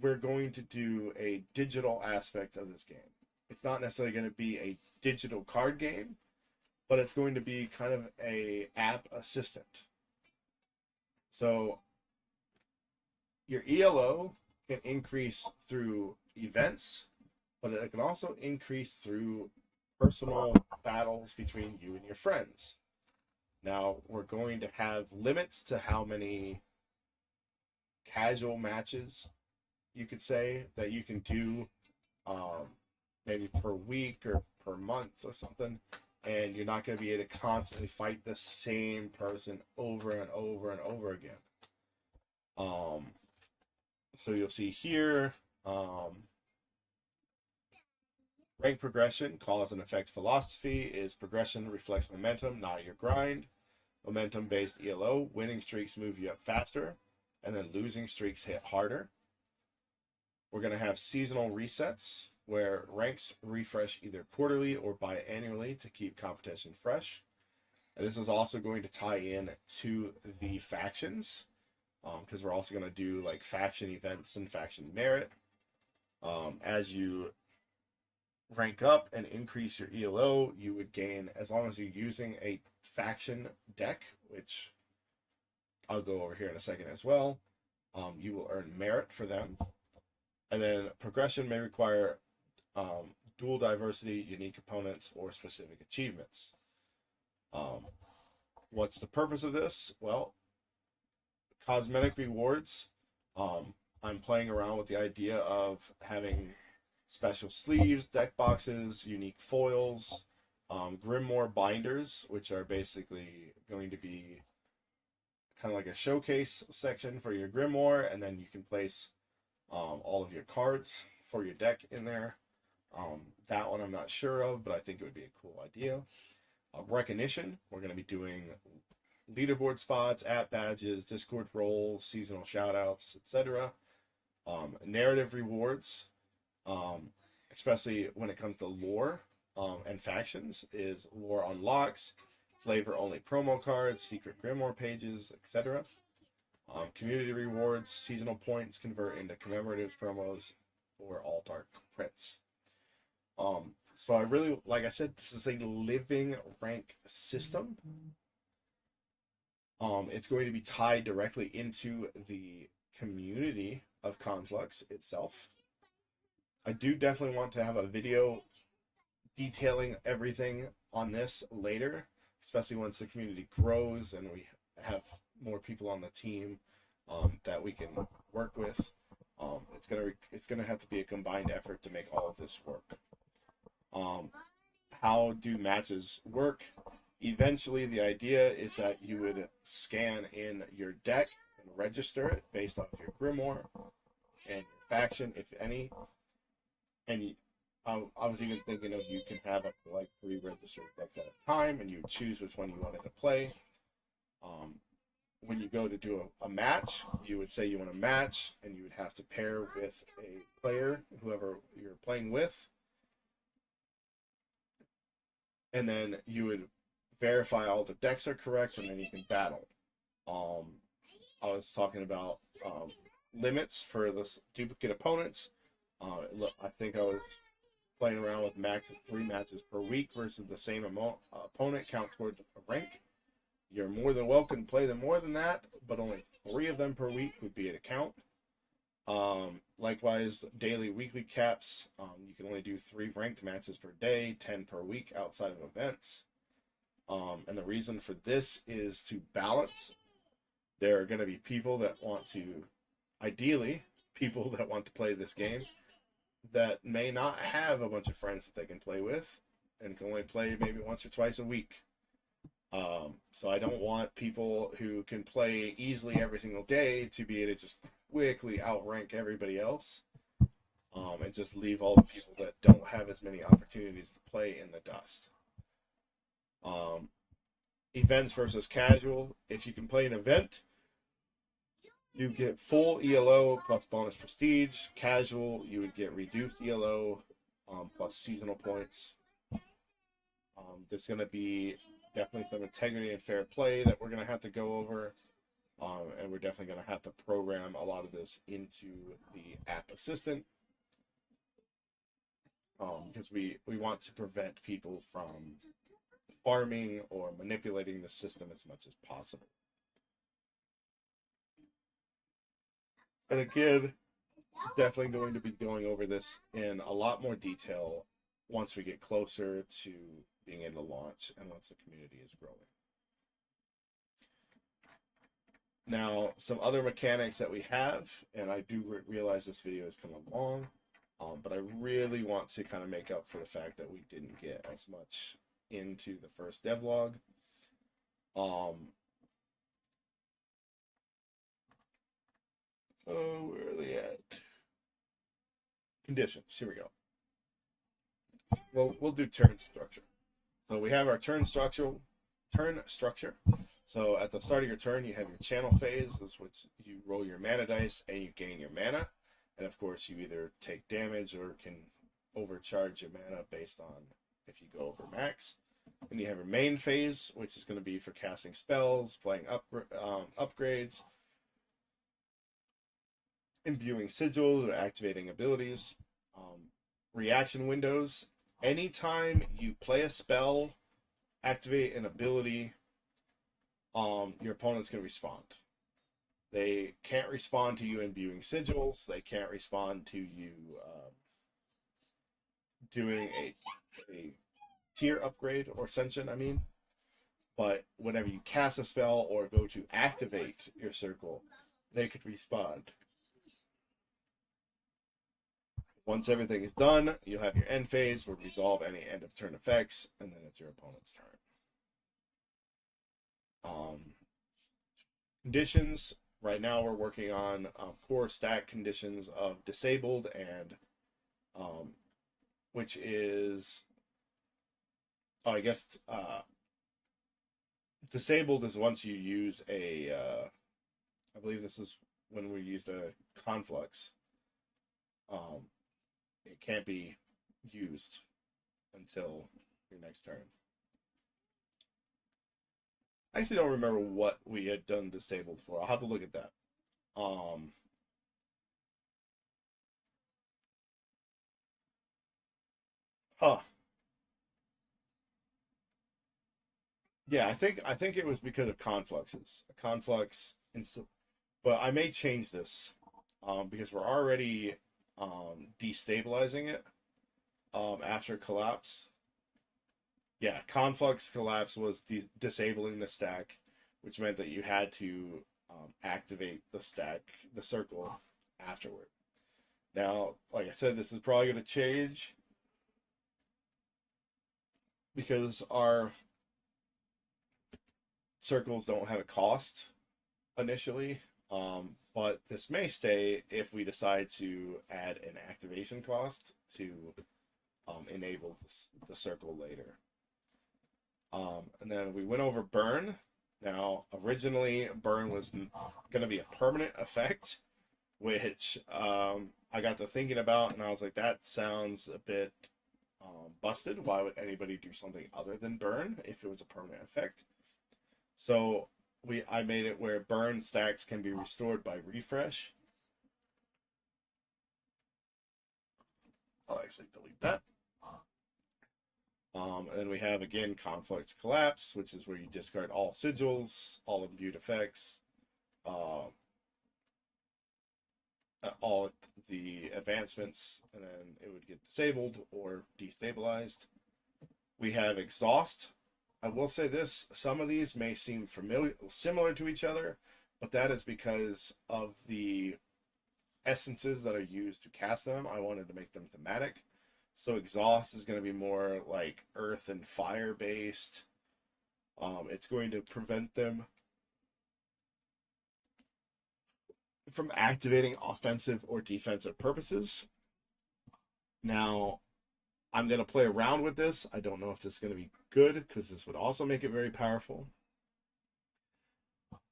we're going to do a digital aspect of this game. It's not necessarily going to be a digital card game, but it's going to be kind of a app assistant. So your ELO can increase through events, but it can also increase through personal battles between you and your friends. Now, we're going to have limits to how many casual matches, you could say, that you can do, maybe per week or per month or something, and you're not going to be able to constantly fight the same person over and over and over again. So you'll see here, rank progression, cause and effect philosophy is progression reflects momentum, not your grind. Momentum-based ELO, winning streaks move you up faster, and then losing streaks hit harder. We're going to have seasonal resets, where ranks refresh either quarterly or biannually to keep competition fresh. And this is also going to tie in to the factions, because we're also going to do like faction events and faction merit. As you rank up and increase your ELO, you would gain, as long as you're using a faction deck, which I'll go over here in a second as well, you will earn merit for them. And then progression may require dual diversity, unique opponents, or specific achievements. What's the purpose of this? Well, cosmetic rewards. I'm playing around with the idea of having special sleeves, deck boxes, unique foils, Grimoire binders, which are basically going to be kind of like a showcase section for your Grimoire, and then you can place all of your cards for your deck in there. That one I'm not sure of, but I think it would be a cool idea. Recognition, we're going to be doing leaderboard spots, app badges, Discord roles, seasonal shoutouts, etc. Narrative rewards, especially when it comes to lore and factions, is lore unlocks, flavor only promo cards, secret Grimoire pages, etc. Community rewards, seasonal points convert into commemorative promos or all dark prints. So I really, like I said, this is a living rank system. It's going to be tied directly into the community of Conflux itself. I do definitely want to have a video detailing everything on this later, especially once the community grows and we have more people on the team that we can work with. It's gonna have to be a combined effort to make all of this work. How do matches work? Eventually, the idea is that you would scan in your deck and register it based off your Grimoire and your faction, if any. And I was even thinking of you can have up to like 3 registered decks at a time, and you would choose which one you wanted to play. When you go to do a match, you would say you want a match, and you would have to pair with a player, whoever you're playing with. And then you would verify all the decks are correct, and then you can battle. I was talking about limits for the duplicate opponents. I think I was playing around with max of 3 matches per week versus the same opponent count toward the rank. You're more than welcome to play them more than that, but only 3 of them per week would be at a count. Likewise, daily, weekly caps. You can only do 3 ranked matches per day, 10 per week outside of events. And the reason for this is to balance. There are going to be people that want to, ideally, people that want to play this game that may not have a bunch of friends that they can play with and can only play maybe once or twice a week. So I don't want people who can play easily every single day to be able to just quickly outrank everybody else, and just leave all the people that don't have as many opportunities to play in the dust. Events versus casual. If you can play an event, you get full ELO plus bonus prestige. Casual, you would get reduced ELO plus seasonal points. There's going to be definitely some integrity and fair play that we're going to have to go over. And we're definitely going to have to program a lot of this into the app assistant. Because we want to prevent people from farming or manipulating the system as much as possible. And again, definitely going to be going over this in a lot more detail once we get closer to being able to launch and once the community is growing. Now, some other mechanics that we have, and I do realize this video has come along, but I really want to kind of make up for the fact that we didn't get as much into the first devlog. Oh, where are they at? Conditions. Here we go. Well, we'll do turn structure. So we have our turn structure. So at the start of your turn, you have your channel phase, which you roll your mana dice and you gain your mana. And of course, you either take damage or can overcharge your mana based on if you go over max. And you have your main phase, which is going to be for casting spells, playing upgrades, imbuing sigils, or activating abilities. Reaction windows. Anytime you play a spell, activate an ability, your opponent's going to respond. They can't respond to you imbuing sigils. They can't respond to you doing a tier upgrade or ascension, I mean. But whenever you cast a spell or go to activate your circle, they could respond. Once everything is done, you'll have your end phase, will resolve any end of turn effects, and then it's your opponent's turn. Conditions. Right now we're working on core stack conditions of disabled and which is, I guess, disabled is once you use a, I believe this is when we used a conflux. It can't be used until your next turn. I actually don't remember what we had done disabled for. I'll have to look at that. Yeah, I think it was because of confluxes. Conflux but I may change this because we're already destabilizing it after collapse. Yeah, conflux collapse was disabling the stack, which meant that you had to activate the stack, the circle, afterward. Now, like I said, this is probably going to change because our circles don't have a cost initially, but this may stay if we decide to add an activation cost to enable the circle later. And then we went over burn. Now, originally, burn was going to be a permanent effect, which I got to thinking about, and I was like, that sounds a bit busted. Why would anybody do something other than burn if it was a permanent effect? So I made it where burn stacks can be restored by refresh. I'll actually delete that. And then we have, again, Conflux Collapse, which is where you discard all sigils, all of viewed effects, all the advancements, and then it would get disabled or destabilized. We have Exhaust. I will say this, some of these may seem similar to each other, but that is because of the essences that are used to cast them. I wanted to make them thematic. So Exhaust is going to be more like earth and fire based. It's going to prevent them from activating offensive or defensive purposes. Now, I'm going to play around with this. I don't know if this is going to be good because this would also make it very powerful.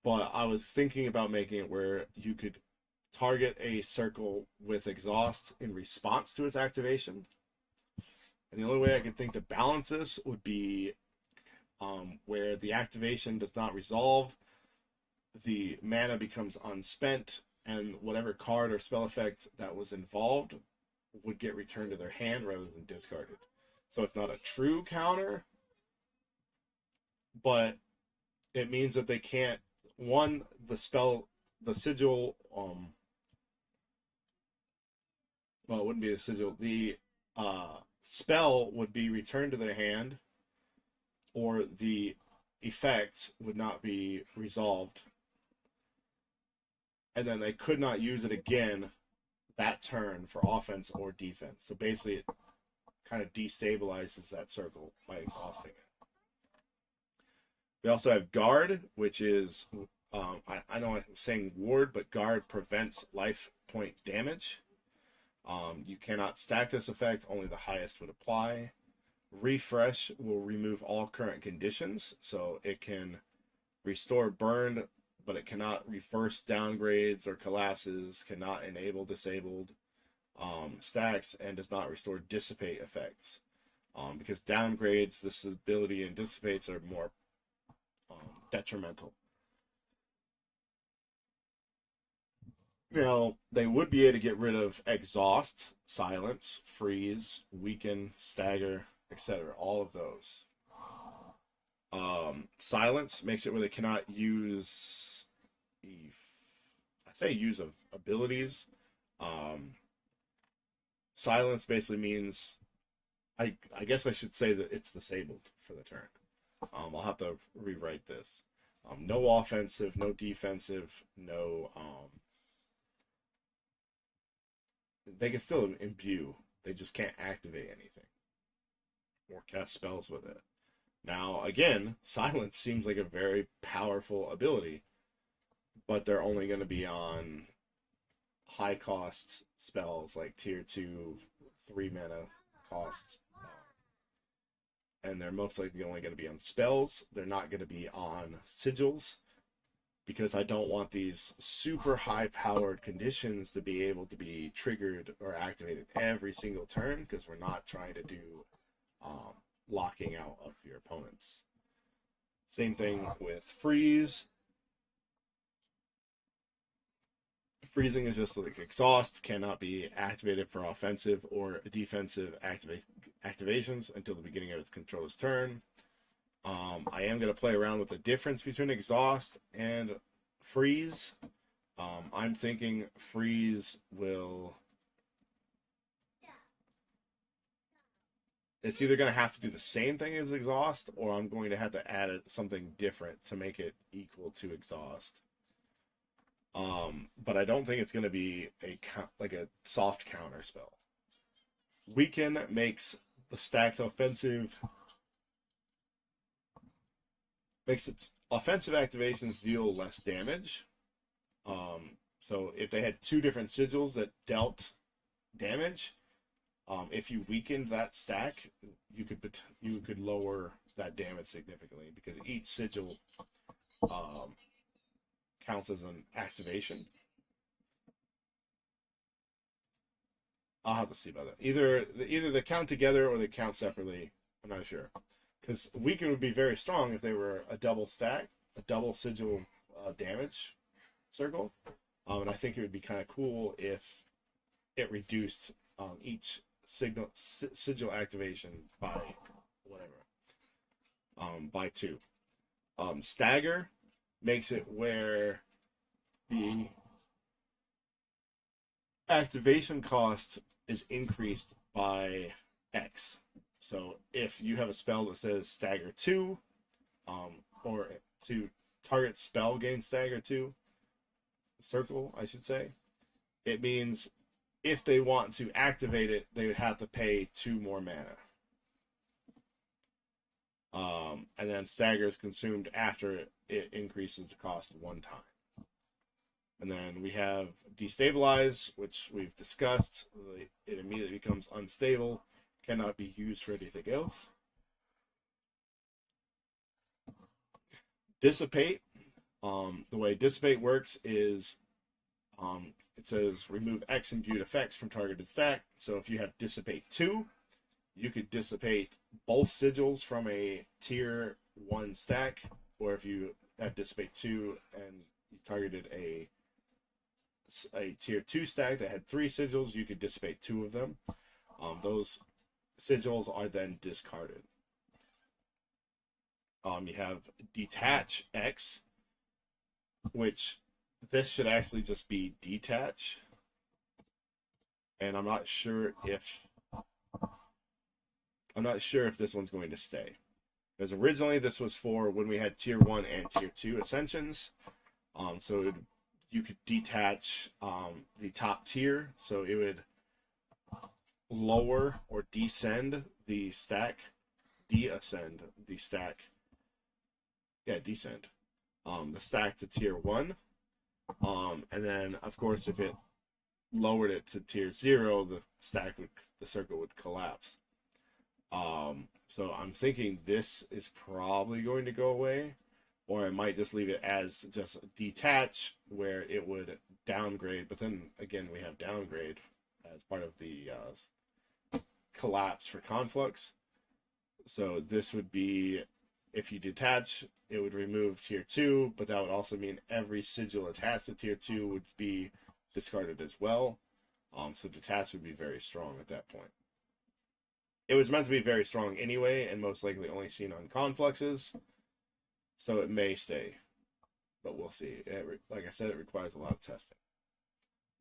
But I was thinking about making it where you could target a circle with Exhaust in response to its activation. And the only way I could think to balance this would be where the activation does not resolve, the mana becomes unspent, and whatever card or spell effect that was involved would get returned to their hand rather than discarded. So it's not a true counter, but it means that they can't, the sigil, well, it wouldn't be the sigil, the spell would be returned to their hand, or the effect would not be resolved, and then they could not use it again that turn for offense or defense. So basically it kind of destabilizes that circle by exhausting it. We also have Guard, which is I know I'm saying ward, but Guard prevents life point damage. You cannot stack this effect, only the highest would apply. Refresh will remove all current conditions, so it can restore burn, but it cannot reverse downgrades or collapses, cannot enable disabled stacks, and does not restore dissipate effects. Because downgrades, this ability, and dissipates are more detrimental. Now, they would be able to get rid of Exhaust, Silence, Freeze, Weaken, Stagger, etc. All of those. Silence makes it where they cannot use, use of abilities. Silence basically means I guess I should say that it's disabled for the turn. I'll have to rewrite this. No offensive, no defensive, no. They can still imbue. They just can't activate anything or cast spells with it. Now, again, silence seems like a very powerful ability, but they're only going to be on high cost spells like tier 2, 3 mana costs. And they're most likely only going to be on spells. They're not going to be on sigils, because I don't want these super high powered conditions to be able to be triggered or activated every single turn, because we're not trying to do locking out of your opponents. Same thing with freeze. Freezing is just like exhaust, cannot be activated for offensive or defensive activations until the beginning of its controller's turn. I am going to play around with the difference between exhaust and freeze. I'm thinking freeze will... It's either going to have to do the same thing as exhaust, or I'm going to have to add something different to make it equal to exhaust. But I don't think it's going to be a soft counter spell. Weaken makes the stacked offensive... makes its offensive activations deal less damage. So if they had 2 different sigils that dealt damage, if you weakened that stack, you could lower that damage significantly, because each sigil counts as an activation. I'll have to see about that. Either they count together or they count separately. I'm not sure, because weaken would be very strong if they were a double stack, a double sigil damage circle. And I think it would be kind of cool if it reduced each sigil activation by whatever, by 2. Stagger makes it where the activation cost is increased by X. So if you have a spell that says stagger 2, or to target spell gain stagger 2, circle, I should say, it means if they want to activate it, they would have to pay 2 more mana. And then stagger is consumed after it increases the cost 1 time. And then we have destabilize, which we've discussed. It immediately becomes unstable, cannot be used for anything else. Dissipate. The way dissipate works is it says remove X imbued effects from targeted stack. So if you have dissipate 2, you could dissipate both sigils from a tier 1 stack, or if you have dissipate 2 and you targeted a tier 2 stack that had 3 sigils, you could dissipate 2 of them. Those sigils are then discarded. You have detach X, which this should actually just be detach. And I'm not sure if this one's going to stay. Because originally this was for when we had tier 1 and tier 2 ascensions. So you could detach the top tier, so it would lower or descend the stack, deascend the stack. Yeah, descend the stack to tier 1. And then, of course, if it lowered it to tier 0, the circle would collapse. So I'm thinking this is probably going to go away, or I might just leave it as just detach, where it would downgrade. But then again, we have downgrade as part of the collapse for Conflux. So this would be, if you detach, it would remove tier 2, but that would also mean every sigil attached to tier 2 would be discarded as well. So detach would be very strong at that point. It was meant to be very strong anyway, and most likely only seen on Confluxes, so it may stay, but we'll see. Like I said, it requires a lot of testing.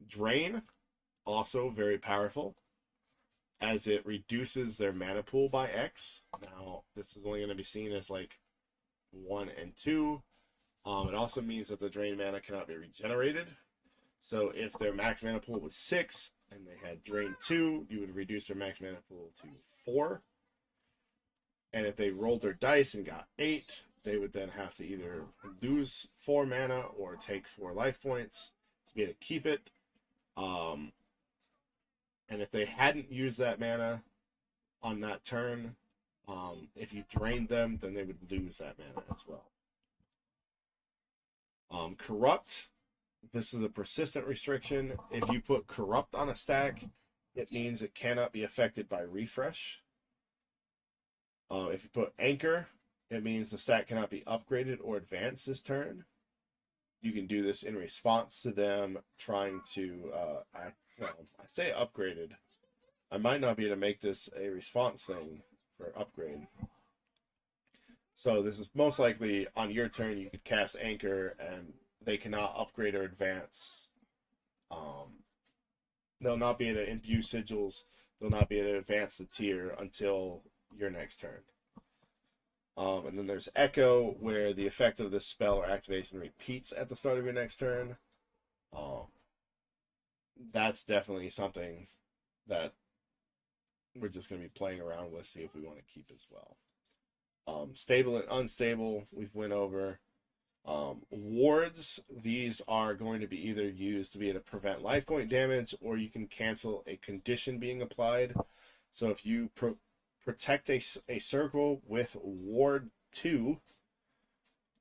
Drain, also very powerful. as it reduces their mana pool by X. Now, this is only going to be seen as like 1 and 2. It also means that the drain mana cannot be regenerated. So if their max mana pool was 6 and they had drain 2, you would reduce their max mana pool to 4. And if they rolled their dice and got 8, they would then have to either lose 4 mana or take 4 life points to be able to keep it. And if they hadn't used that mana on that turn, if you drained them, then they would lose that mana as well. Corrupt. This is a persistent restriction. If you put Corrupt on a stack, it means it cannot be affected by refresh. If you put Anchor, it means the stack cannot be upgraded or advanced this turn. You can do this in response to them trying to I say upgraded. I might not be able to make this a response thing for upgrade. So this is most likely on your turn you could cast Anchor and they cannot upgrade or advance. They'll not be able to imbue sigils. They'll not be able to advance the tier until your next turn. And then there's Echo, where the effect of this spell or activation repeats at the start of your next turn. That's definitely something that we're just going to be playing around with, see if we want to keep as well. Stable and unstable, we've went over. Wards, these are going to be either used to be able to prevent life point damage, or you can cancel a condition being applied. So if you protect a circle with Ward 2,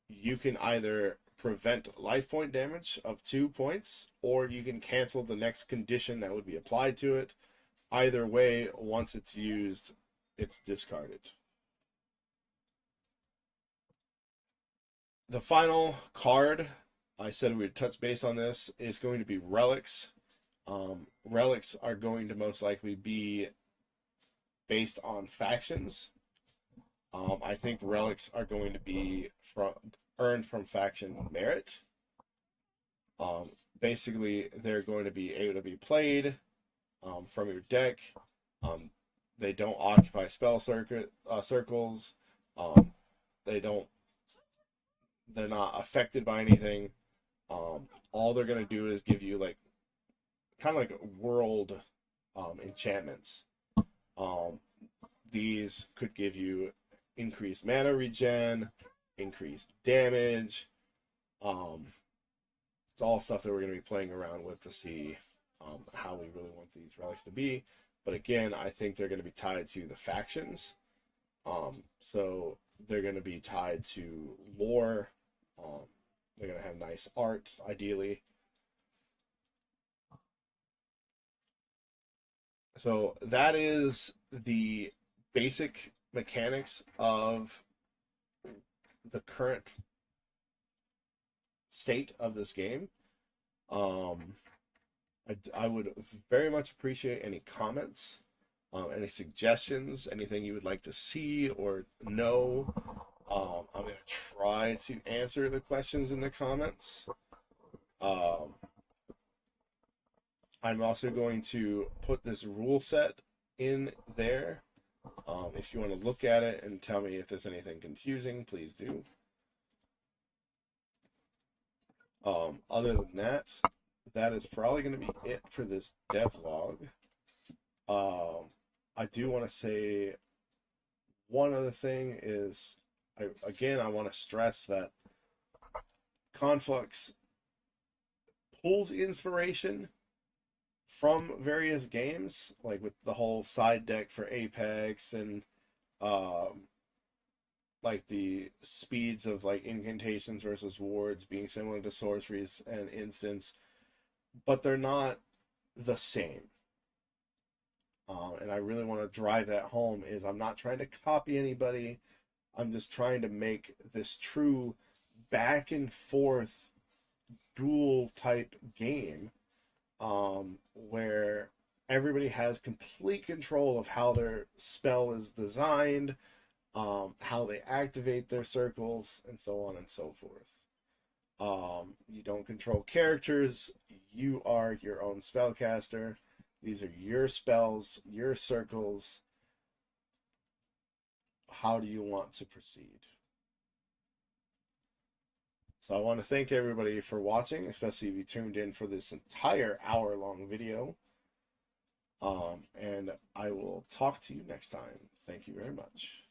you can either prevent life point damage of 2 points, or you can cancel the next condition that would be applied to it. Either way, once it's used, it's discarded. The final card, I said we would touch base on this, is going to be Relics. Relics are going to most likely be based on factions. I think relics are going to be earned from faction merit. Basically, they're going to be able to be played from your deck. They don't occupy spell circles. They're not affected by anything. All they're going to do is give you like kind of like world enchantments. These could give you increased mana regen, increased damage. It's all stuff that we're going to be playing around with to see how we really want these relics to be. But again, I think they're going to be tied to the factions. So they're going to be tied to lore. They're going to have nice art, ideally. So that is the basic mechanics of the current state of this game. I would very much appreciate any comments, any suggestions, anything you would like to see or know. I'm going to try to answer the questions in the comments. I'm also going to put this rule set in there. If you want to look at it and tell me if there's anything confusing, please do. Other than that, that is probably going to be it for this devlog. I do want to say one other thing is, I want to stress that Conflux pulls inspiration from various games, like with the whole side deck for Apex and like the speeds of like incantations versus wards being similar to sorceries and instants, but they're not the same. And I really want to drive that home is I'm not trying to copy anybody. I'm just trying to make this true back and forth duel type game where everybody has complete control of how their spell is designed, how they activate their circles, and so on and so forth. You don't control characters. You are your own spellcaster. These are your spells, your circles. How do you want to proceed? So I want to thank everybody for watching, especially if you tuned in for this entire hour-long video. And I will talk to you next time. Thank you very much.